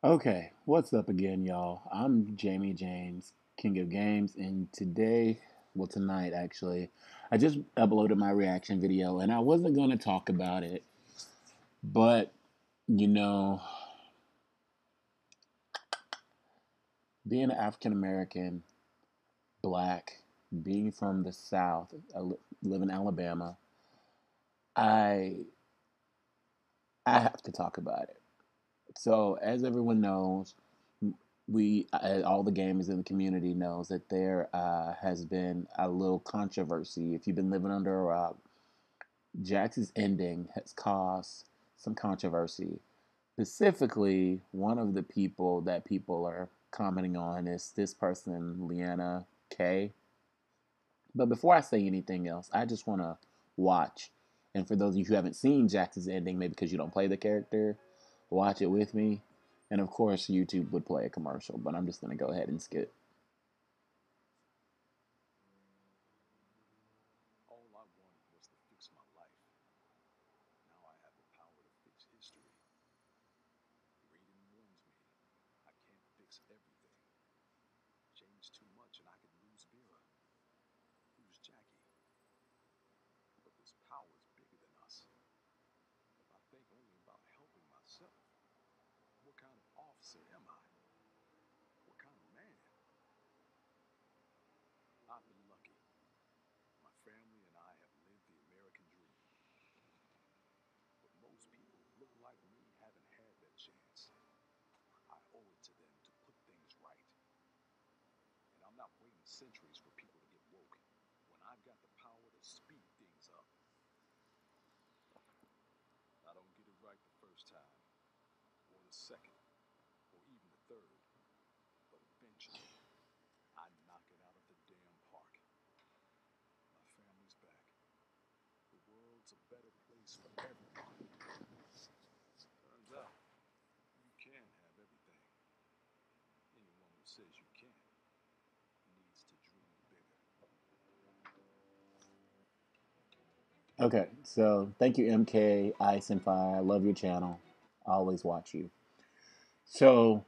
Okay, what's up again, y'all? I'm Jamie James, King of Games, and today, well, tonight actually, I just uploaded my reaction video and I wasn't going to talk about it, but you know, being an African American, black, being from the South, live in Alabama, I I have to talk about it. So, as everyone knows, all the gamers in the community knows that there has been a little controversy. If you've been living under a rock, Jax's ending has caused some controversy. Specifically, one of the people that people are commenting on is this person, Leanna K. But before I say anything else, I just want to watch. And for those of you who haven't seen Jax's ending, maybe because you don't play the character, watch it with me. And of course, YouTube would play a commercial, but I'm just going to go ahead and skip. All I wanted was to fix my life. Now I have the power to fix history. Raiden warns me I can't fix everything. Change too much and I could lose Vera. Lose Jackie. But this power is bigger than us. If I think only about helping myself, what kind of officer am I? What kind of man? I've been lucky. My family and I have lived the American dream. But most people who look like me haven't had that chance. I owe it to them to put things right. And I'm not waiting centuries for people to get woke when I've got the power to speed things up. I don't get it right the first time, or the second, or even the third, but eventually I knock it out of the damn park. My family's back. The world's a better place for everyone. Turns out you can have everything. Anyone who says you can't needs to dream bigger. Okay, so thank you, MK, Ice and Fire. I love your channel. I always watch you. So,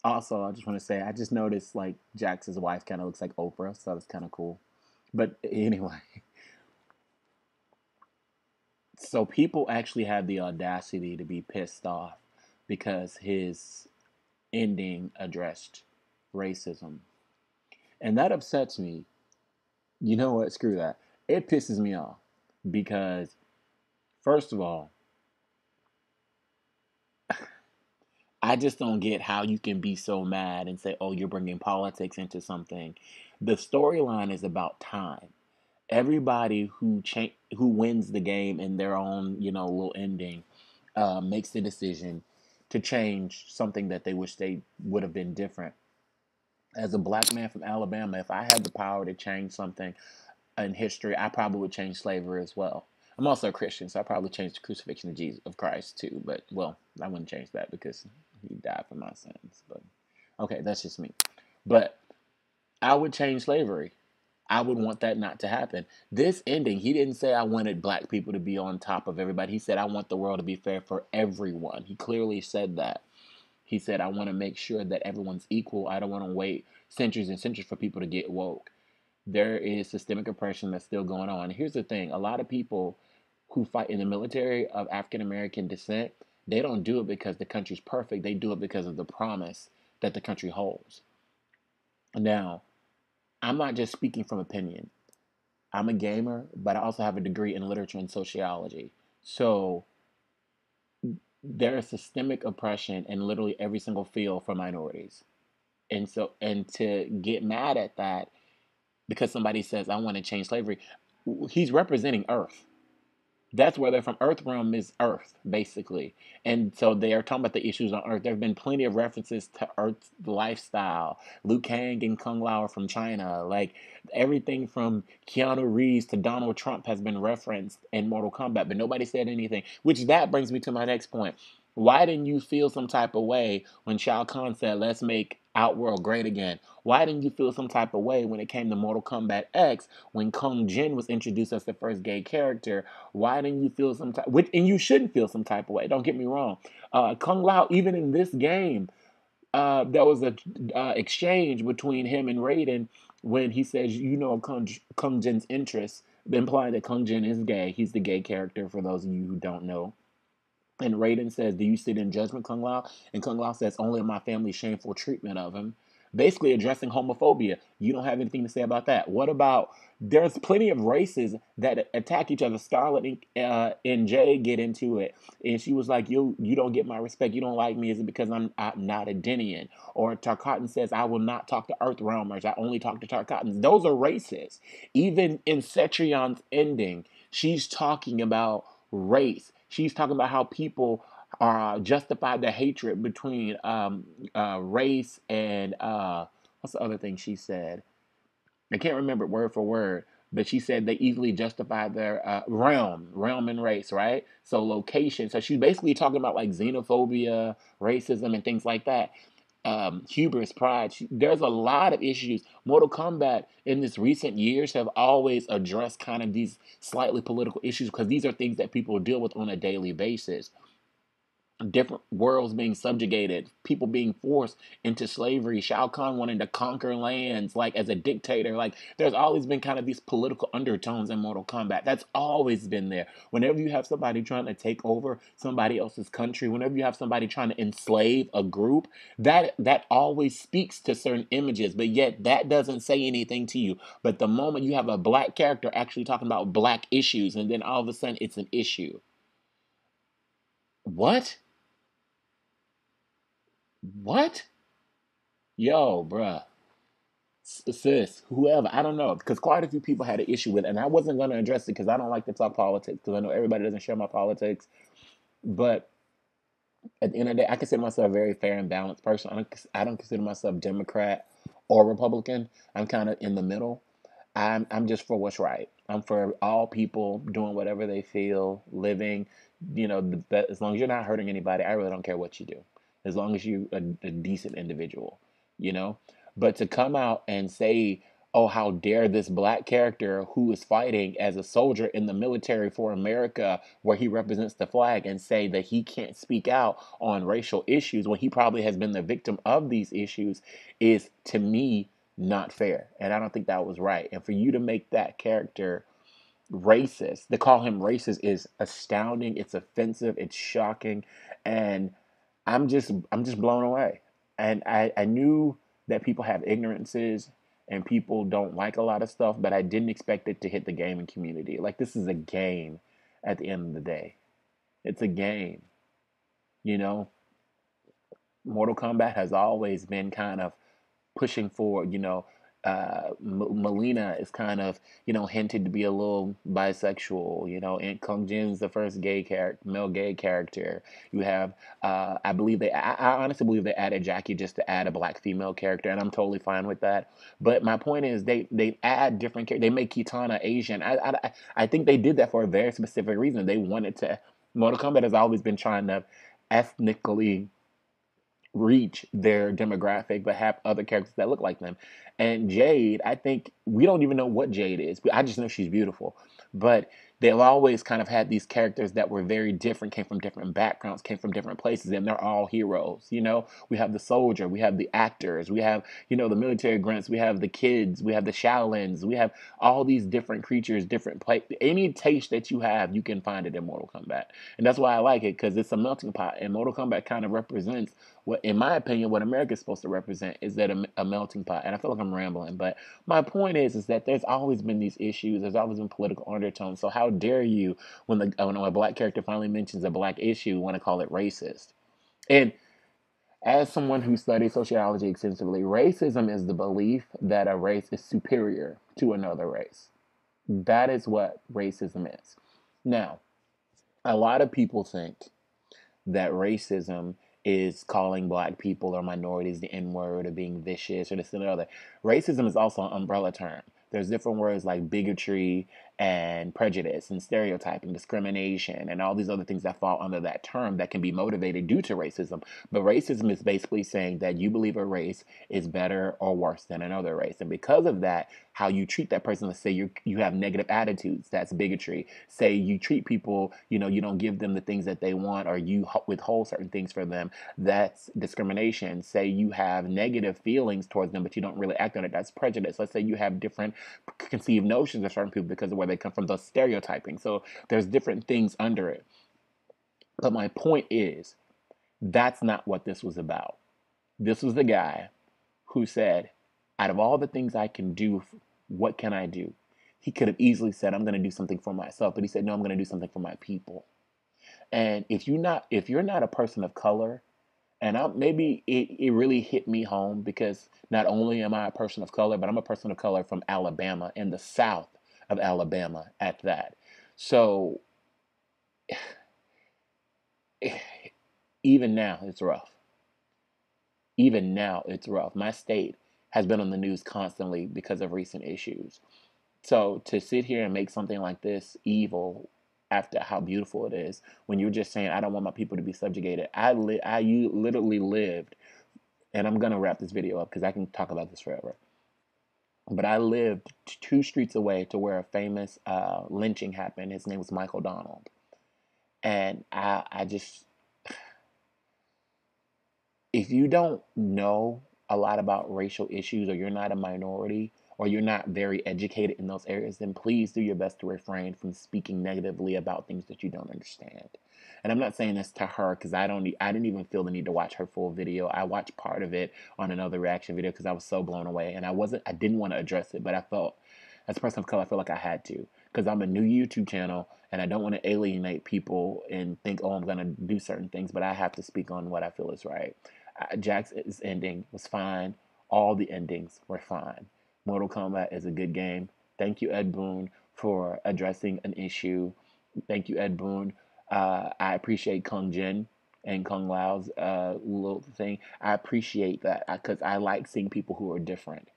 also, I just want to say, I just noticed like Jax's wife kind of looks like Oprah, so that's kind of cool. But anyway, so people actually had the audacity to be pissed off because his ending addressed racism. And that upsets me. You know what? Screw that. It pisses me off because, first of all, I just don't get how you can be so mad and say, oh, you're bringing politics into something. The storyline is about time. Everybody who wins the game in their own, little ending, makes the decision to change something that they wish they would have been different. As a black man from Alabama, if I had the power to change something in history, I probably would change slavery as well. I'm also a Christian, so I probably change the crucifixion of Jesus of Christ too. But well, I wouldn't change that because he died for my sins. But okay, that's just me. But I would change slavery. I would want that not to happen. This ending, he didn't say I wanted black people to be on top of everybody. He said I want the world to be fair for everyone. He clearly said that. He said I want to make sure that everyone's equal. I don't want to wait centuries and centuries for people to get woke. There is systemic oppression that's still going on. Here's the thing: a lot of people who fight in the military of African American descent, they don't do it because the country's perfect. They do it because of the promise that the country holds. Now, I'm not just speaking from opinion. I'm a gamer, but I also have a degree in literature and sociology. So there is systemic oppression in literally every single field for minorities. And to get mad at that because somebody says I want to change slavery, he's representing Earth. That's where they're from. Earth realm is Earth, basically. And so they are talking about the issues on Earth. There have been plenty of references to Earth's lifestyle. Liu Kang and Kung Lao are from China. Like everything from Keanu Reeves to Donald Trump has been referenced in Mortal Kombat, but nobody said anything. Which that brings me to my next point. Why didn't you feel some type of way when Shao Kahn said, let's make Outworld great again. Why didn't you feel some type of way when it came to Mortal Kombat X when Kung Jin was introduced as the first gay character? Why didn't you feel some type? Which, and you shouldn't feel some type of way. Don't get me wrong. Kung Lao, even in this game, there was a exchange between him and Raiden when he says, "You know, Kung Jin's interests," implying that Kung Jin is gay. He's the gay character for those of you who don't know. And Raiden says, "Do you sit in judgment, Kung Lao?" And Kung Lao says, "Only my family's shameful treatment of him." Basically addressing homophobia. You don't have anything to say about that. What about there's plenty of races that attack each other. Scarlet and Jay get into it, and she was like, "You don't get my respect. You don't like me. Is it because I'm not a Denian?" Or Tarkatan says, "I will not talk to Earth Realmers. I only talk to Tarkatans." Those are racist. Even in Cetrion's ending, she's talking about race. She's talking about how people are justified the hatred between race and what's the other thing she said? I can't remember it word for word, but she said they easily justify their realm and race, right? So location. So she's basically talking about like xenophobia, racism, and things like that. Hubris, pride. There's a lot of issues. Mortal Kombat in this recent years have always addressed kind of these slightly political issues because these are things that people deal with on a daily basis. Different worlds being subjugated, people being forced into slavery, Shao Kahn wanting to conquer lands like as a dictator. Like there's always been kind of these political undertones in Mortal Kombat. That's always been there. Whenever you have somebody trying to take over somebody else's country, whenever you have somebody trying to enslave a group, that always speaks to certain images, but yet that doesn't say anything to you. But the moment you have a black character actually talking about black issues, and then all of a sudden it's an issue. What? What? Yo, bruh, sis, whoever, I don't know, because quite a few people had an issue with it, and I wasn't going to address it because I don't like to talk politics, because I know everybody doesn't share my politics, but at the end of the day, I consider myself a very fair and balanced person. I don't consider myself Democrat or Republican. I'm kind of in the middle. I'm just for what's right. I'm for all people doing whatever they feel, living. As long as you're not hurting anybody, I really don't care what you do. As long as you're a decent individual, you know. But to come out and say, "Oh, how dare this black character who is fighting as a soldier in the military for America, where he represents the flag, and say that he can't speak out on racial issues when he probably has been the victim of these issues," is to me not fair. And I don't think that was right. And for you to make that character racist, to call him racist is astounding. It's offensive. It's shocking. And I'm just blown away. And I knew that people have ignorances and people don't like a lot of stuff, but I didn't expect it to hit the gaming community. Like this is a game at the end of the day. It's a game. You know, Mortal Kombat has always been kind of pushing forward. Melina is kind of hinted to be a little bisexual. And Kung Jin's the first gay character, male gay character. You have, I believe I honestly believe they added Jackie just to add a black female character, and I'm totally fine with that. But my point is, they add different characters. They make Kitana Asian. I think they did that for a very specific reason. They wanted to. Mortal Kombat has always been trying to ethnically reach their demographic, but have other characters that look like them. And Jade, I think we don't even know what Jade is. I just know she's beautiful. But they've always kind of had these characters that were very different, came from different backgrounds, came from different places, and they're all heroes. We have the soldier, we have the actors, we have, the military grunts, we have the kids, we have the Shaolins, we have all these different creatures, different play. Any taste that you have, you can find it in Mortal Kombat. And that's why I like it, because it's a melting pot. And Mortal Kombat kind of represents what, in my opinion, what America's supposed to represent is that a melting pot. And I feel like I'm rambling, but my point is that there's always been these issues. There's always been political undertones. So how dare you, when a black character finally mentions a black issue, want to call it racist? And as someone who studies sociology extensively, racism is the belief that a race is superior to another race. That is what racism is. Now, a lot of people think that racism is calling black people or minorities the N word or being vicious or this and the other. Racism is also an umbrella term. There's different words like bigotry and prejudice and stereotyping, discrimination, and all these other things that fall under that term that can be motivated due to racism. But racism is basically saying that you believe a race is better or worse than another race. And because of that, how you treat that person, let's say you have negative attitudes, that's bigotry. Say you treat people, you don't give them the things that they want, or you withhold certain things for them, that's discrimination. Say you have negative feelings towards them, but you don't really act on it, that's prejudice. Let's say you have different conceived notions of certain people because of where they come from, those stereotyping. So there's different things under it. But my point is, that's not what this was about. This was the guy who said, out of all the things I can do, what can I do? He could have easily said, I'm going to do something for myself, but he said, no, I'm going to do something for my people. And if you're not a person of color, and maybe it really hit me home because not only am I a person of color, but I'm a person of color from Alabama, in the South of Alabama at that. So even now, it's rough. Even now, it's rough. My state has been on the news constantly because of recent issues. So to sit here and make something like this evil after how beautiful it is, when you're just saying, I don't want my people to be subjugated. You literally lived, and I'm gonna wrap this video up because I can talk about this forever. But I lived 2 streets away to where a famous lynching happened. His name was Michael Donald, and I just, if you don't know a lot about racial issues, or you're not a minority, or you're not very educated in those areas, then please do your best to refrain from speaking negatively about things that you don't understand. And I'm not saying this to her because I didn't even feel the need to watch her full video. I watched part of it on another reaction video because I was so blown away, and I didn't want to address it, but I felt, as a person of color, I feel like I had to because I'm a new YouTube channel and I don't want to alienate people and think, oh, I'm going to do certain things, but I have to speak on what I feel is right. Jack's ending was fine. All the endings were fine. Mortal Kombat is a good game. Thank you, Ed Boon, for addressing an issue. Thank you, Ed Boon. I appreciate Kung Jin and Kung Lao's little thing. I appreciate that because I like seeing people who are different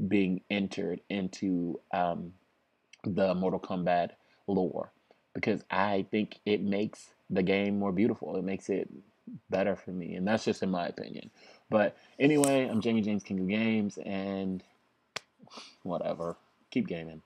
being entered into the Mortal Kombat lore because I think it makes the game more beautiful. It makes it better for me, and that's just in my opinion. But anyway, I'm Jamie James, King of Games, and whatever. Keep gaming.